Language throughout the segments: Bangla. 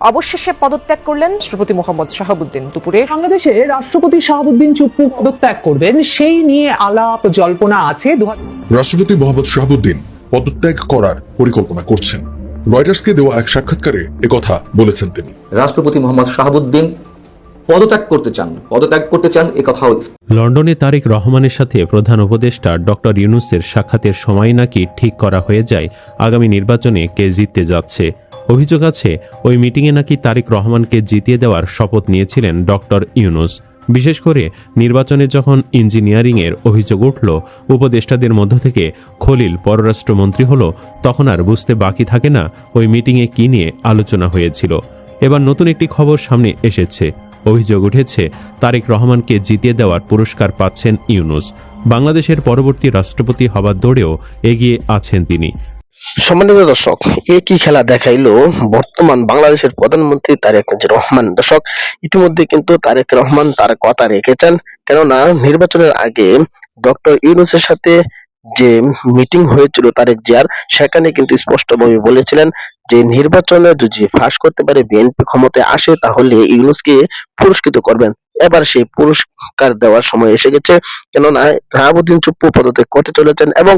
অবশেষে পদত্যাগ করলেন রাষ্ট্রপতি মোহাম্মদ শাহাবুদ্দিন। দুপুরে বাংলাদেশে রাষ্ট্রপতি শাহাবুদ্দিন চুপ্পু পদত্যাগ করবেন, সেই নিয়ে আলাপ জল্পনা আছে। রাষ্ট্রপতি মোহাম্মদ শাহাবুদ্দিন পদত্যাগ করার পরিকল্পনা করছেন। রয়টার্সকে দেওয়া এক সাক্ষাৎকারে একথা বলেছেন তিনি। রাষ্ট্রপতি মোহাম্মদ শাহাবুদ্দিন পদত্যাগ করতে চান একথাও। লন্ডনে তারেক রহমানের সাথে প্রধান উপদেষ্টা ডক্টর ইউনূসের সাক্ষাতের সময় নাকি ঠিক করা হয়ে যায় আগামী নির্বাচনে কে জিততে যাচ্ছে। অভিযোগ আছে ওই মিটিংয়ে নাকি তারেক রহমানকে জিতিয়ে দেওয়ার শপথ নিয়েছিলেন ডক্টর ইউনূস। বিশেষ করে নির্বাচনে যখন ইঞ্জিনিয়ারিংয়ের অভিযোগ উঠল, উপদেষ্টাদের মধ্য থেকে খলিল পররাষ্ট্রমন্ত্রী হল, তখন আর বুঝতে বাকি থাকে না ওই মিটিংয়ে কী নিয়ে আলোচনা হয়েছিল। এবার নতুন একটি খবর সামনে এসেছে। অভিযোগ উঠেছে তারেক রহমানকে জিতিয়ে দেওয়ার পুরস্কার পাচ্ছেন ইউনূস। বাংলাদেশের পরবর্তী রাষ্ট্রপতি হবার দৌড়েও এগিয়ে আছেন তিনি। সম্মানিত দর্শক, কি খেলা দেখাইলো বর্তমান বাংলাদেশের প্রধানমন্ত্রী তারেক রহমান। দর্শক, ইতিমধ্যে কিন্তু তারেক রহমান তার কথা রেখেছেন, কেননা নির্বাচনের আগে ডক্টর ইউনূসের সাথে যে মিটিং হয়েছিল তারেক জিয়ার, সেখানে কিন্তু স্পষ্টভাবে বলেছিলেন যে নির্বাচনে যদি ফাঁস করতে পারে বিএনপি ক্ষমতায় আসে তাহলে ইউনূসকে পুরস্কৃত করবেন। এবার সেই পুরস্কার দেওয়ার সময় এসে গেছে, কেননা শাহাবুদ্দিন চুপ্পু পদত্যাগ করতে চলেছেন এবং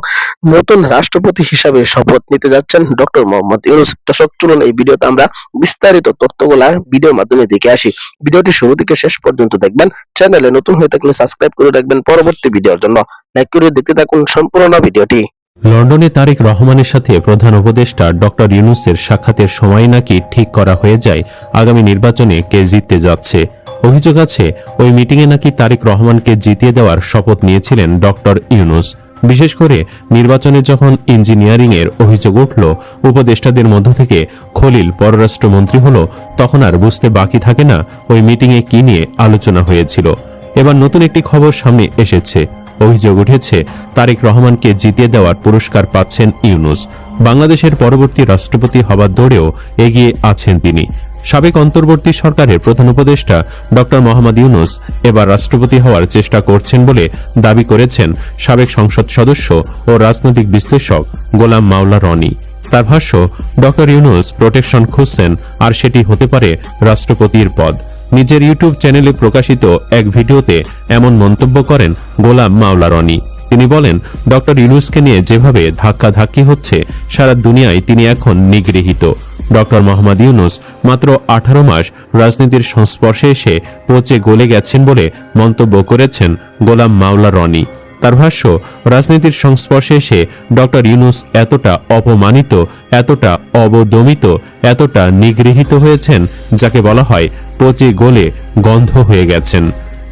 নতুন রাষ্ট্রপতি হিসাবে শপথ নিতে যাচ্ছেন ডক্টর মোহাম্মদ ইউনূস। দর্শক, চলুন এই ভিডিওতে আমরা বিস্তারিত তথ্যগুলা ভিডিওর মাধ্যমে দেখে আসি। ভিডিওটি শুরু থেকে শেষ পর্যন্ত দেখবেন। চ্যানেলে নতুন হয়ে থাকলে সাবস্ক্রাইব করে রাখবেন পরবর্তী ভিডিওর জন্য। লাইক করে দেখতে থাকুন সম্পূর্ণ ভিডিওটি। লন্ডনে তারেক রহমানের সাথে প্রধান উপদেষ্টা ডক্টর ইউনূসের সাক্ষাতের সময় নাকি ঠিক করা হয়ে যায় আগামী নির্বাচনে কে জিততে যাচ্ছে। অভিযোগ আছে ওই মিটিংয়ে নাকি তারেক রহমানকে জিতিয়ে দেওয়ার শপথ নিয়েছিলেন ডক্টর ইউনূস। বিশেষ করে নির্বাচনে যখন ইঞ্জিনিয়ারিংয়ের অভিযোগ উঠল, উপদেষ্টাদের মধ্য থেকে খলিল পররাষ্ট্রমন্ত্রী হল, তখন আর বুঝতে বাকি থাকে না ওই মিটিংয়ে কী নিয়ে আলোচনা হয়েছিল। এবার নতুন একটি খবর সামনে এসেছে। অভিযোগ উঠেছে তারেক রহমানকে জিতিয়ে দেওয়ার পুরস্কার পাচ্ছেন ইউনূস। বাংলাদেশের পরবর্তী রাষ্ট্রপতি হবার দৌড়েও এগিয়ে আছেন তিনি। সাবেক অন্তর্বর্তী সরকারের প্রধান উপদেষ্টা ডক্টর মোহাম্মদ ইউনূস এবার রাষ্ট্রপতি হওয়ার চেষ্টা করছেন বলে দাবি করেছেন সাবেক সংসদ সদস্য ও রাজনৈতিক বিশ্লেষক গোলাম মাওলা রনি। তার ভাষ্য, ডক্টর ইউনূস প্রোটেকশন খুঁজছেন, আর সেটি হতে পারে রাষ্ট্রপতির পদ। নিজের ইউটিউব চ্যানেলে প্রকাশিত এক ভিডিওতে এমন মন্তব্য করেন গোলাম মাওলা রনি। তিনি বলেন, ডক্টর ইউনূসকে নিয়ে যেভাবে ধাক্কাধাক্কি হচ্ছে, সারা দুনিয়ায় তিনি এখন নিগৃহীত। ডক্টর মোহাম্মদ ইউনূস মাত্র 18 মাস রাজনীতির সংস্পর্শে এসে পচে গলে গেছেন বলে মন্তব্য করেছেন গোলাম মাওলা রনি। তার ভাষ্য, রাজনীতির সংস্পর্শে এসে ডক্টর ইউনূস এতটা অপমানিত, এতটা অবদমিত, এতটা নিগৃহীত হয়েছেন, যাকে বলা হয় পচে গলে গন্ধ হয়ে গেছেন।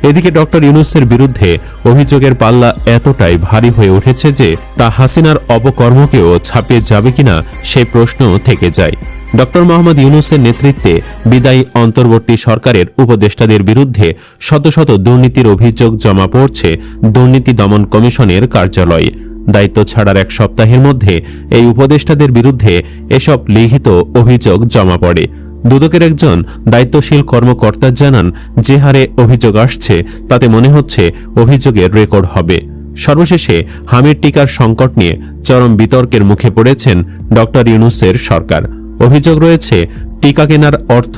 এদিকে ডক্টর ইউনূসের বিরুদ্ধে অভিযোগের পাল্লা এতটাই ভারী হয়ে উঠেছে যে তা হাসিনার অপকর্মকেও ছাপিয়ে যাবে কিনা সেই প্রশ্নও থেকে যায়। ডক্টর মোহাম্মদ ইউনূসের নেতৃত্বে বিদায়ী অন্তর্বর্তী সরকারের উপদেষ্টাদের বিরুদ্ধে শত শত দুর্নীতির অভিযোগ জমা পড়ছে দুর্নীতি দমন কমিশনের কার্যালয়ে। দায়িত্ব ছাড়ার এক সপ্তাহের মধ্যে এই উপদেষ্টাদের বিরুদ্ধে এসব লিখিত অভিযোগ জমা পড়ে। দুদকের একজন দায়িত্বশীল কর্মকর্তা জানান, যে হারে অভিযোগ আসছে তাতে মনে হচ্ছে অভিযোগের রেকর্ড হবে। সর্বশেষে হামিদ টিকার সংকট নিয়ে চরম বিতর্কের মুখে পড়েছেন ডক্টর ইউনূসের সরকার। অভিযোগ রয়েছে টিকা কেনার অর্থ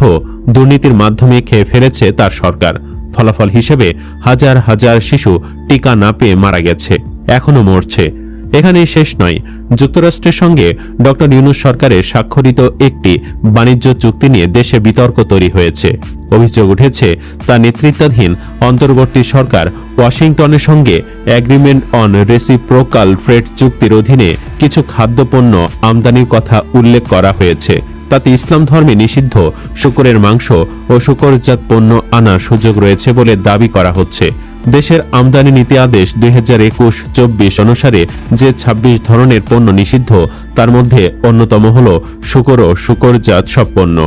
দুর্নীতির মাধ্যমে খেয়ে ফেলেছে তার সরকার। ফলাফল হিসেবে হাজার হাজার শিশু টিকা না পেয়ে মারা গেছে, এখনো মরছে। এখানেই শেষ নয়, যুক্তরাষ্ট্রের সঙ্গে ডক্টর ইউনূস সরকারের স্বাক্ষরিত একটি বাণিজ্য চুক্তি নিয়ে দেশে বিতর্ক তৈরি হয়েছে। অভিযোগ উঠেছে তার নেতৃত্বাধীন অন্তর্বর্তী সরকার ওয়াশিংটনের সঙ্গে এগ্রিমেন্ট অন রেসিপ্রোকাল ট্রেড চুক্তির অধীনে কিছু খাদ্যপণ্য আমদানির কথা উল্লেখ করা হয়েছে। তাতে ইসলাম ধর্মে নিষিদ্ধ শূকরের মাংস ও শূকরজাত পণ্য আনার সুযোগ রয়েছে বলে দাবি করা হচ্ছে। দেশের আমদানি নীতি আদেশ 2021-24 অনুসারে যে 26 ধরনের পণ্য নিষিদ্ধ, তার মধ্যে অন্যতম হল শূকর ও শূকরজাত সব পণ্য।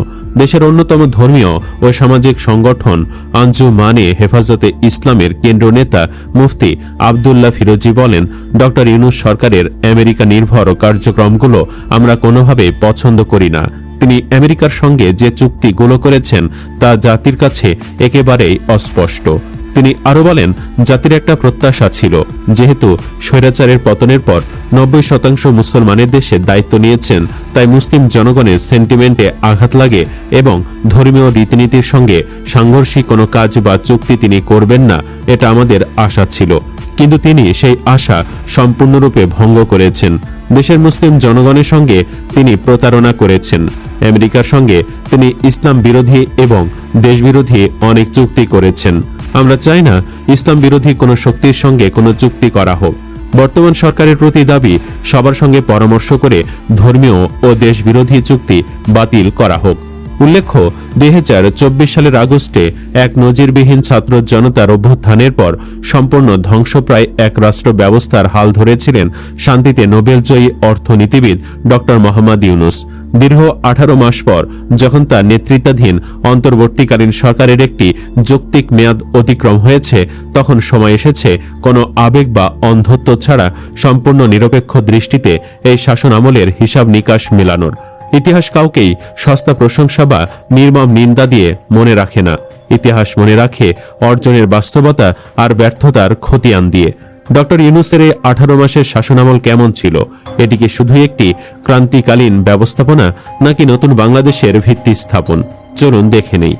দেশের অন্যতম ধর্মীয় ও সামাজিক সংগঠন আঞ্জুমানে হেফাজতে ইসলামের কেন্দ্রীয় নেতা মুফতি আবদুল্লাহ ফিরোজি বলেন, ডক্টর ইউনূস সরকারের আমেরিকা নির্ভর কার্যক্রমগুলো আমরা কোনোভাবে পছন্দ করি না। তিনি আমেরিকার সঙ্গে যে চুক্তিগুলো করেছেন তা জাতির কাছে একেবারেই অস্পষ্ট। তিনি আরো বলেন, জাতির একটা প্রত্যাশা ছিল, যেহেতু স্বৈরাচারের পতনের পর 90% মুসলমানের দেশে দায়িত্ব নিয়েছেন, তাই মুসলিম জনগণের সেন্টিমেন্টে আঘাত লাগে এবং ধর্মীয় রীতিনীতির সঙ্গে সাংঘর্ষিক কোনো কাজ বা চুক্তি তিনি করবেন না, এটা আমাদের আশা ছিল। কিন্তু তিনি সেই আশা সম্পূর্ণরূপে ভঙ্গ করেছেন। দেশের মুসলিম জনগণের সঙ্গে তিনি প্রতারণা করেছেন। আমেরিকার সঙ্গে তিনি ইসলাম বিরোধী এবং দেশবিরোধী অনেক চুক্তি করেছেন। আমরা চাই না ইসলাম বিরোধী কোনো শক্তির সঙ্গে কোনো চুক্তি করা হোক। বর্তমান সরকারের প্রতি দাবি, সবার সঙ্গে পরামর্শ করে ধর্মীয় ও দেশবিরোধী চুক্তি বাতিল করা হোক। উল্লেখ্য, 2024 সালের আগস্টে এক নজিরবিহীন ছাত্র জনতার অভ্যুত্থানের পর সম্পূর্ণ ধ্বংসপ্রায় এক রাষ্ট্র ব্যবস্থার হাল ধরেছিলেন শান্তিতে নোবেলজয়ী অর্থনীতিবিদ ডক্টর মোহাম্মদ ইউনূস। দীর্ঘ 18 মাস পর যখন তার নেতৃত্বাধীন অন্তর্বর্তীকালীন সরকারের একটি যৌক্তিক মেয়াদ অতিক্রম হয়েছে, তখন সময় এসেছে কোনো আবেগ বা অন্ধত্ব ছাড়া সম্পূর্ণ নিরপেক্ষ দৃষ্টিতে এই শাসন আমলের হিসাব নিকাশ মেলানোর। ইতিহাস কাউকেই সস্তা প্রশংসা বা নির্মম নিন্দা দিয়ে মনে রাখে না। ইতিহাস মনে রাখে অর্জনের বাস্তবতা আর ব্যর্থতার খতিয়ান দিয়ে। ডক্টর ইউনূসের এই 18 মাসের শাসনামল কেমন ছিল? এটি কি শুধুই একটি ক্রান্তিকালীন ব্যবস্থাপনা, নাকি নতুন বাংলাদেশের ভিত্তি স্থাপন? চলুন দেখে নেই।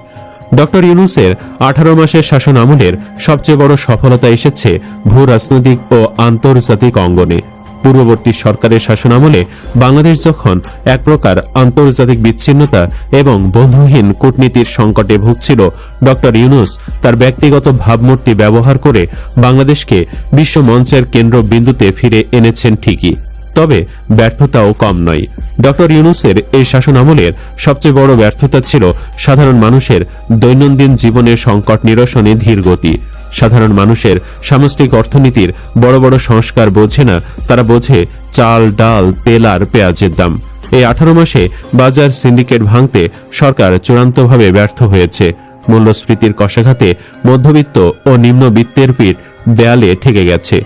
ডক্টর ইউনূসের 18 মাসের শাসন আমলের সবচেয়ে বড় সফলতা এসেছে ভূ রাজনৈতিক ও আন্তর্জাতিক অঙ্গনে। পূর্ববর্তী সরকারের শাসনামলে বাংলাদেশ যখন এক প্রকার আন্তর্জাতিক বিচ্ছিন্নতা এবং বন্ধুহীন কূটনীতির সংকটে ভুগছিল, ডক্টর ইউনূস তার ব্যক্তিগত ভাবমূর্তি ব্যবহার করে বাংলাদেশকে বিশ্ব মঞ্চের কেন্দ্রবিন্দুতে ফিরে এনেছেন ঠিকই, তবে ব্যর্থতাও কম নয়। ডক্টর ইউনূসের এই শাসন আমলের সবচেয়ে বড় ব্যর্থতা ছিল সাধারণ মানুষের দৈনন্দিন জীবনের সংকট নিরসনে ধীর গতি। সাধারণ মানুষের সামষ্টিক অর্থনীতির বড় বড় সংস্কার বোঝে না, তারা বোঝে চাল, ডাল, তেল আর পেঁয়াজের দাম। এই 18 মাসে বাজার সিন্ডিকেট ভাঙতে সরকার চূড়ান্তভাবে ব্যর্থ হয়েছে। মূল্যস্ফীতির কষাঘাতে মধ্যবিত্ত ও নিম্নবিত্তের পিঠ দেয়ালে ঠেকে গেছে।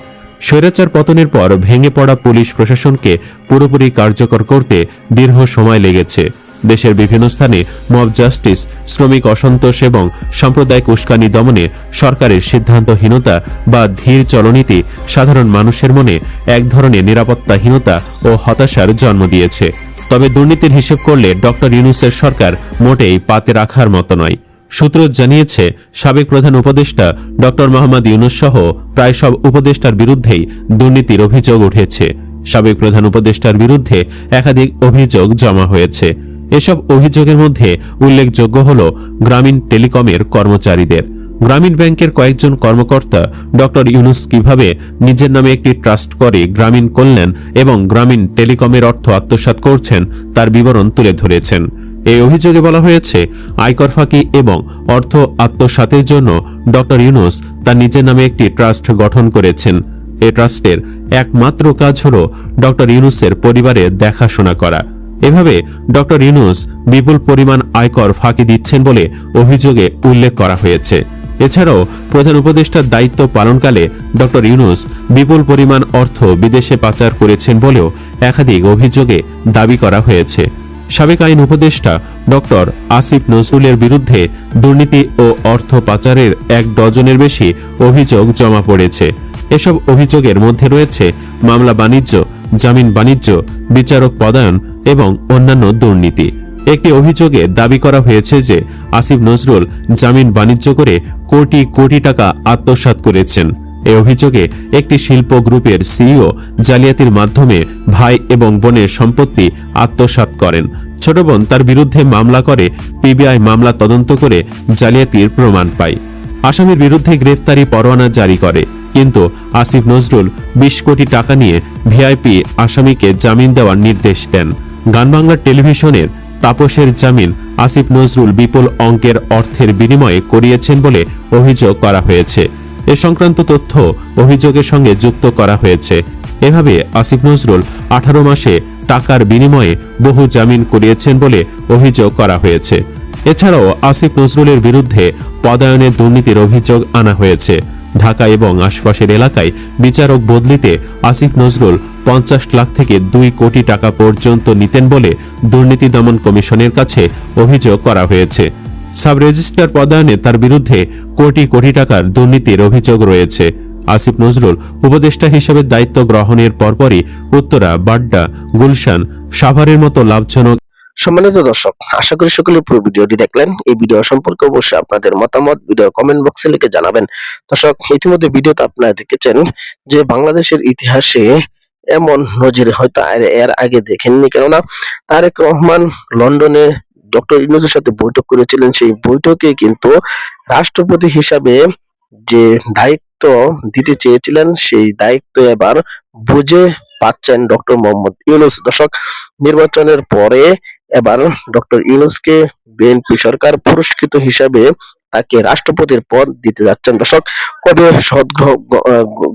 স্বৈরাচার পতনের পর ভেঙে পড়া পুলিশ প্রশাসনকে পুরোপুরি কার্যকর করতে দীর্ঘ সময় লেগেছে। দেশের বিভিন্ন স্থানে মব জাস্টিস, শ্রমিক অসন্তোষ এবং সাম্প্রদায়িক উস্কানি দমনে সরকারের সিদ্ধান্তহীনতা বা ধীর চলনীতি সাধারণ মানুষের মনে এক ধরনের নিরাপত্তাহীনতা ও হতাশার জন্ম দিয়েছে। তবে দুর্নীতির হিসেব করলে ডক্টর ইউনূসের সরকার মোটেই পাতে রাখার মতো নয়। সূত্র জানিয়েছে, সাবেক প্রধান উপদেষ্টা ডক্টর মোহাম্মদ ইউনূস সহ প্রায় সব উপদেষ্টার বিরুদ্ধেই দুর্নীতির অভিযোগ উঠেছে। সাবেক প্রধান উপদেষ্টার বিরুদ্ধে একাধিক অভিযোগ জমা হয়েছে। এসব অভিযোগের মধ্যে উল্লেখযোগ্য হল গ্রামীণ টেলিকমের কর্মচারীদের। গ্রামীণ ব্যাংকের কয়েকজন কর্মকর্তা ডক্টর ইউনূস কিভাবে নিজের নামে একটি ট্রাস্ট করে গ্রামীণ কল্যাণ এবং গ্রামীণ টেলিকমের অর্থ আত্মসাৎ করছেন তার বিবরণ তুলে ধরেছেন। এই অভিযোগে বলা হয়েছে, আয়কর ফাঁকি এবং অর্থ আত্মসাতের জন্য ডক্টর ইউনূস তার নিজের নামে একটি ট্রাস্ট গঠন করেছেন। এই ট্রাস্টের একমাত্র কাজ হল ডক্টর ইউনূসের পরিবারের দেখাশোনা করা। এভাবে ডক্টর ইউনূস বিপুল পরিমাণ আয়কর ফাঁকি দিচ্ছেন বলে অভিযোগে উল্লেখ করা হয়েছে। এছাড়াও প্রধান উপদেষ্টার দায়িত্ব পালনকালে ডক্টর ইউনূস বিপুল পরিমাণ অর্থ বিদেশে পাচার করেছেন বলেও একাধিক অভিযোগে দাবি করা হয়েছে। সাবেক আইন উপদেষ্টা ডক্টর আসিফ নজরুলের বিরুদ্ধে দুর্নীতি ও অর্থ পাচারের 1 ডজনের বেশি অভিযোগ জমা পড়েছে। এসব অভিযোগের মধ্যে রয়েছে মামলা বাণিজ্য, জামিন বাণিজ্য, বিচারক পদায়ন এবং অন্যান্য দুর্নীতি। একটি অভিযোগে দাবি করা হয়েছে যে আসিফ নজরুল জামিন বাণিজ্য করে কোটি কোটি টাকা আত্মসাৎ করেছেন। এই অভিযোগে একটি শিল্প গ্রুপের সিইও জালিয়াতির মাধ্যমে ভাই এবং বোনের সম্পত্তি আত্মসাৎ করেন। ছোট বোন তার বিরুদ্ধে মামলা করে, পিবিআই মামলা তদন্ত করে জালিয়াতির প্রমাণ পায়। আসামির বিরুদ্ধে গ্রেফতারি পরোয়ানা জারি করে, কিন্তু আসিফ নজরুল 20 কোটি টাকা নিয়ে ভিআইপি আসামিকে জামিন দেওয়ার নির্দেশ দেন। গান বাংলা টেলিভিশনের তাপসের জামিন আসিফ নজরুল বিপুল অঙ্কের অর্থের বিনিময়ে করিয়েছেন বলে অভিযোগ করা হয়েছে। এ সংক্রান্ত তথ্য অভিযোগের সঙ্গে যুক্ত করা হয়েছে। এভাবে আসিফ নজরুল 18 মাসে টাকার বিনিময়ে বহু জামিন করিয়েছেন বলে অভিযোগ করা হয়েছে। এছাড়াও আসিফ নজরুলের বিরুদ্ধে পদায়নের দুর্নীতির অভিযোগ আনা হয়েছে। ঢাকা এবং আশপাশের এলাকায় বিচারক বদলিতে আসিফ নজরুল 50 লাখ থেকে 2 কোটি টাকা পর্যন্ত নিতেন বলে দুর্নীতি দমন কমিশনের কাছে অভিযোগ করা হয়েছে। সাব রেজিস্ট্রার পদায়নে তার বিরুদ্ধে কোটি কোটি টাকার দুর্নীতির অভিযোগ রয়েছে। আসিফ নজরুল উপদেষ্টা হিসেবে দায়িত্ব গ্রহণের পরপরই উত্তরা, বাড্ডা, গুলশান, সাভারের মতো লাভজনক। সম্মানিত দর্শক, আশা করি সকলে পুরো ভিডিওটি দেখলেন। এই ভিডিও সম্পর্কে অবশ্যই আপনাদের মতামত ভিডিওর কমেন্ট বক্সে লিখে জানাবেন। দর্শক, ইতিমধ্যে ভিডিওতে আপনারা দেখেছেন যে বাংলাদেশের ইতিহাসে এমন নজির হয়তো এর আগে দেখেননি, কেননা তারেক রহমান লন্ডনে ডক্টর ইউনূসের সাথে বৈঠক করেছিলেন। সেই বৈঠকে কিন্তু রাষ্ট্রপতি হিসাবে যে দায়িত্ব দিতে চেয়েছিলেন সেই দায়িত্ব এবার বুঝে পাচ্ছেন ডক্টর মোহাম্মদ ইউনূস। দর্শক, নির্বাচনের পরে এবার ডক্টর ইউনূসকে বিএনপি সরকার পুরস্কৃত হিসাবে তাকে রাষ্ট্রপতির পদ দিতে যাচ্ছেন। দর্শক, কবে শপথ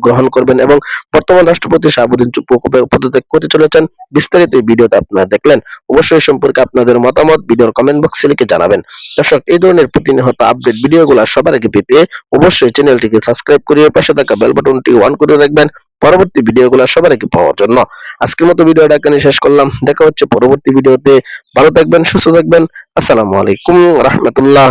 গ্রহণ করবেন এবং বর্তমান রাষ্ট্রপতি শাহাবুদ্দিন চুপ্পু কবে পদত্যাগ করতে চলেছেন, বিস্তারিত এই ভিডিওতে আপনারা দেখলেন। অবশ্যই সম্পর্কে আপনাদের মতামত ভিডিওর কমেন্ট বক্সে লিখে জানাবেন। দর্শক, এই ধরনের প্রতিনিয়ত আপডেট ভিডিওগুলো সবার আগে পেতে অবশ্যই চ্যানেলটিকে সাবস্ক্রাইব করে পাশে থাকা বেল বাটনটি অন করে রাখবেন পরবর্তী ভিডিওগুলো সবার আগে পাওয়ার জন্য। আজকের মতো ভিডিওটা এখানে শেষ করলাম। দেখা হচ্ছে পরবর্তী ভিডিওতে। ভালো থাকবেন, সুস্থ থাকবেন। আসসালামু আলাইকুম রাহমাতুল্লাহ।